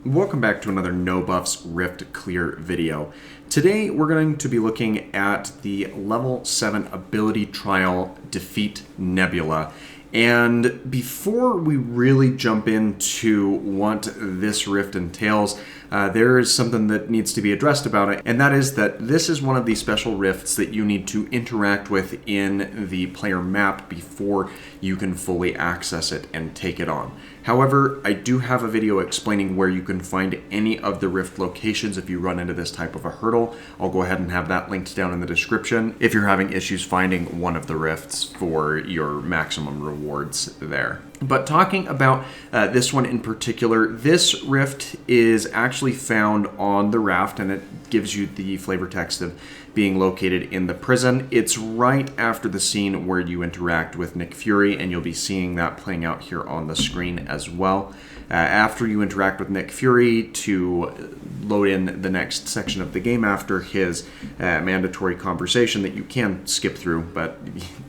Welcome back to another No Buffs Rift Clear video. Today we're going to be looking at the level 7 ability trial Defeat Nebula. And before we really jump into what this rift entails, there is something that needs to be addressed about it, and that is that this is one of the special rifts that you need to interact with in the player map before you can fully access it and take it on. However, I do have a video explaining where you can find any of the rift locations if you run into this type of a hurdle. I'll go ahead and have that linked down in the description if you're having issues finding one of the rifts for your maximum rewards there. But talking about this one in particular, this rift is actually found on the raft, and it gives you the flavor text of being located in the prison. It's right after the scene where you interact with Nick Fury, and you'll be seeing that playing out here on the screen as well. After you interact with Nick Fury to load in the next section of the game after his mandatory conversation that you can skip through, but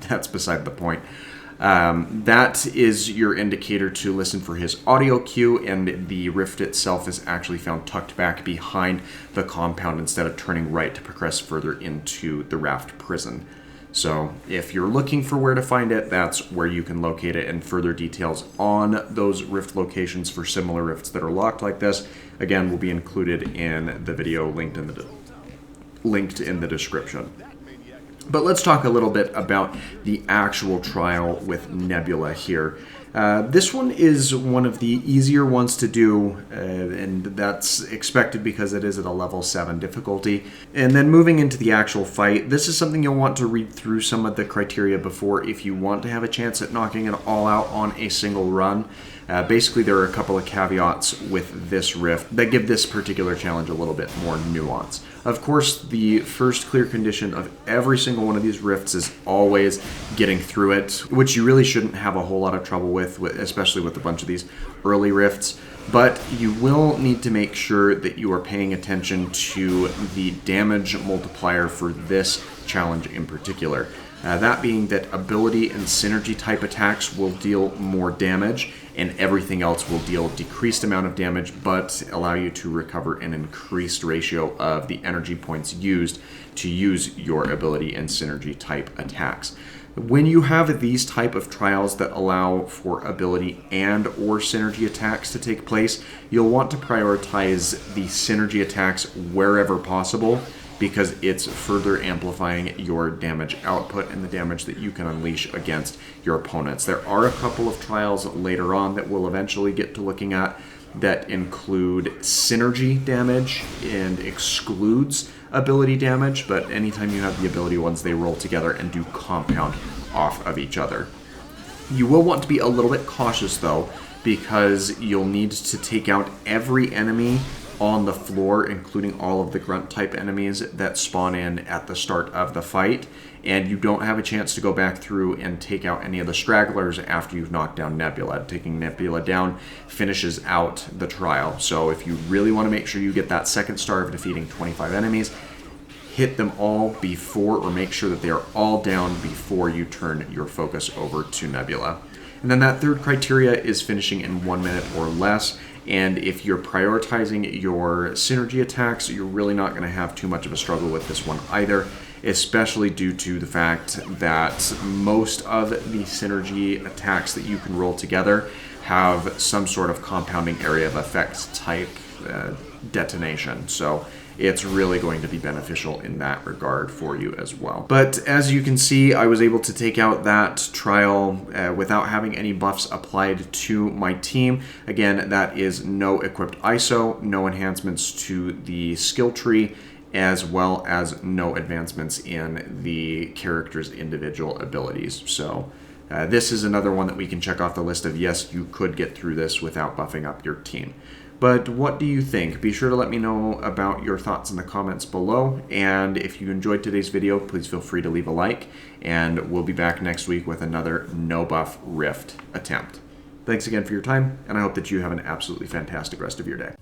that's beside the point. That is your indicator to listen for his audio cue, and the rift itself is actually found tucked back behind the compound instead of turning right to progress further into the raft prison. So if you're looking for where to find it, that's where you can locate it, and further details on those rift locations for similar rifts that are locked like this, again, will be included in the video linked in the description. But let's talk a little bit about the actual trial with Nebula here. This one is one of the easier ones to do, and that's expected because it is at a level 7 difficulty. And then moving into the actual fight, this is something you'll want to read through some of the criteria before if you want to have a chance at knocking it all out on a single run. Basically, there are a couple of caveats with this rift that give this particular challenge a little bit more nuance. Of course, the first clear condition of every single one of these rifts is always getting through it, which you really shouldn't have a whole lot of trouble with, especially with a bunch of these early rifts. But you will need to make sure that you are paying attention to the damage multiplier for this challenge in particular. That being that ability and synergy type attacks will deal more damage, and everything else will deal decreased amount of damage, but allow you to recover an increased ratio of the energy points used to use your ability and synergy type attacks. When you have these type of trials that allow for ability and or synergy attacks to take place, you'll want to prioritize the synergy attacks wherever possible, because it's further amplifying your damage output and the damage that you can unleash against your opponents. There are a couple of trials later on that we'll eventually get to looking at that include synergy damage and excludes ability damage, but anytime you have the ability ones, they roll together and do compound off of each other. You will want to be a little bit cautious though, because you'll need to take out every enemy on the floor, including all of the grunt type enemies that spawn in at the start of the fight, and you don't have a chance to go back through and take out any of the stragglers after you've knocked down Nebula. Taking Nebula down finishes out the trial. So if you really want to make sure you get that second star of defeating 25 enemies, hit them all before, or make sure that they are all down before you turn your focus over to Nebula. And then that third criteria is finishing in 1 minute or less. And if you're prioritizing your synergy attacks, you're really not going to have too much of a struggle with this one either, especially due to the fact that most of the synergy attacks that you can roll together have some sort of compounding area of effects type detonation. So it's really going to be beneficial in that regard for you as well. But as you can see, I was able to take out that trial without having any buffs applied to my team. Again, that is no equipped ISO, no enhancements to the skill tree, as well as no advancements in the character's individual abilities. So this is another one that we can check off the list of yes, you could get through this without buffing up your team. But what do you think? Be sure to let me know about your thoughts in the comments below. And if you enjoyed today's video, please feel free to leave a like. And we'll be back next week with another no buff rift attempt. Thanks again for your time, and I hope that you have an absolutely fantastic rest of your day.